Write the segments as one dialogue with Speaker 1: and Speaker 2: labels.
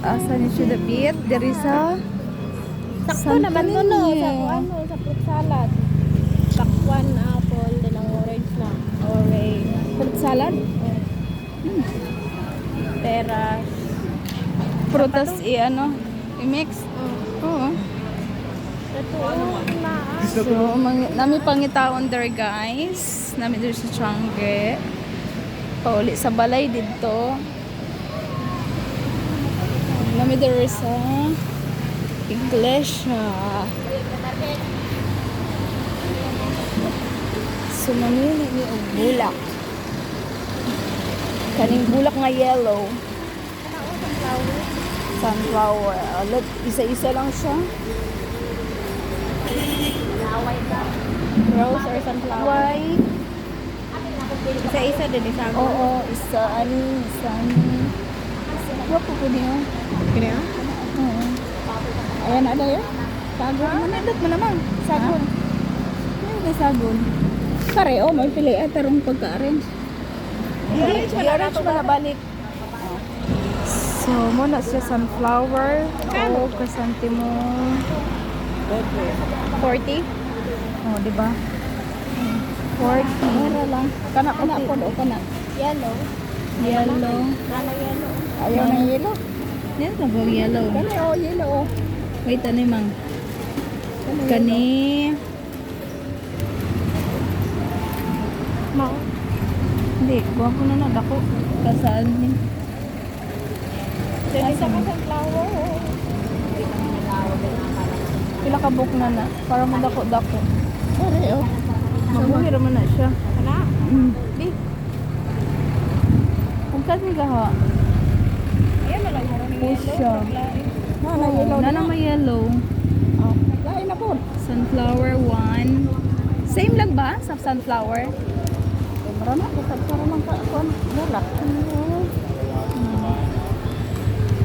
Speaker 1: asa ni siya dapit? Diri sa
Speaker 2: Sakto naman
Speaker 1: Saan
Speaker 2: no,
Speaker 1: kani?
Speaker 2: sa ano, sa fruit salad. Pakwan, apple, din ang orange na. Orange.
Speaker 1: fruit salad.
Speaker 2: Peras.
Speaker 1: Prutas ano, i-mix. Oo.
Speaker 2: Ito, na.
Speaker 1: So, nami pangitaon there guys. Nami there sa Changi. Pauli sa balay dito. Nami there sa iglesia. So, mamili ni og bulak. Kaning bulak nga yellow. Sunflower. Look, isa-isa lang siya.
Speaker 2: Rose or sunflower.
Speaker 1: White.
Speaker 2: Isa-isa din, isa.
Speaker 1: Oo, isa Wapo po niyo.
Speaker 2: Kini ah?
Speaker 1: Oo.
Speaker 2: Ayan, ada yun?
Speaker 1: Sagon. Manadot mo naman. Sagon. Ay, may sagon.
Speaker 2: Pare, may pili at tarong pagka-arrange.
Speaker 1: I-arrange mo na balik. So, muna siya sunflower. O, kasanti mo.
Speaker 2: 40?
Speaker 1: Oh, di ba? 40.
Speaker 2: Mura lang.
Speaker 1: Kana
Speaker 2: Kana
Speaker 1: puti.
Speaker 2: po do, kana. Yellow.
Speaker 1: Yellow.
Speaker 2: Kana yellow.
Speaker 1: Ayaw ng yellow. Yan na ba yellow?
Speaker 2: Kana yellow.
Speaker 1: Wait, ano mang? Kani.
Speaker 2: Mao.
Speaker 1: Hindi, buwan ko na dako. Kasaan ni?
Speaker 2: Dili sa sunflower.
Speaker 1: Pila ka book na para mo dako-dako.
Speaker 2: Pare, oh.
Speaker 1: Mabuhi raman na siya.
Speaker 2: Kana?
Speaker 1: Di. Kung kasi ka ha.
Speaker 2: Ayan na lang.
Speaker 1: Pusya.
Speaker 2: Mana yellow.
Speaker 1: Na may yellow.
Speaker 2: Oh, lain na po.
Speaker 1: Sunflower 1. Same lang ba sa sunflower?
Speaker 2: Marana, para man ka kon. Bulak.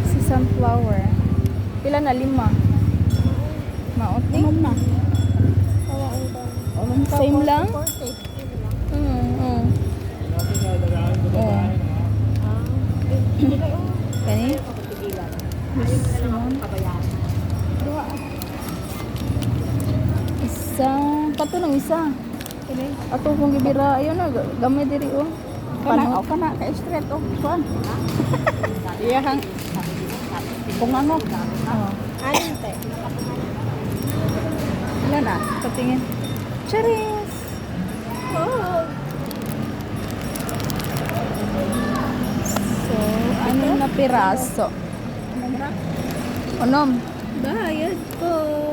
Speaker 1: Si sunflower. Pila na 5. Maot ni?
Speaker 2: Na.
Speaker 1: Same lang?
Speaker 2: 40.
Speaker 1: Oo. Kani? Isa. Kato ng isa. Ato kong gibira. Ayun na. Gamay diri oh.
Speaker 2: Kana, kana, ka straight oh. Kuan.
Speaker 1: Iya hang.
Speaker 2: Kung ano.
Speaker 1: Oh.
Speaker 2: Anin te.
Speaker 1: Ilan na? Patingin. Charis!
Speaker 2: Oh.
Speaker 1: So, ano na piraso? Unom.
Speaker 2: Bayad po.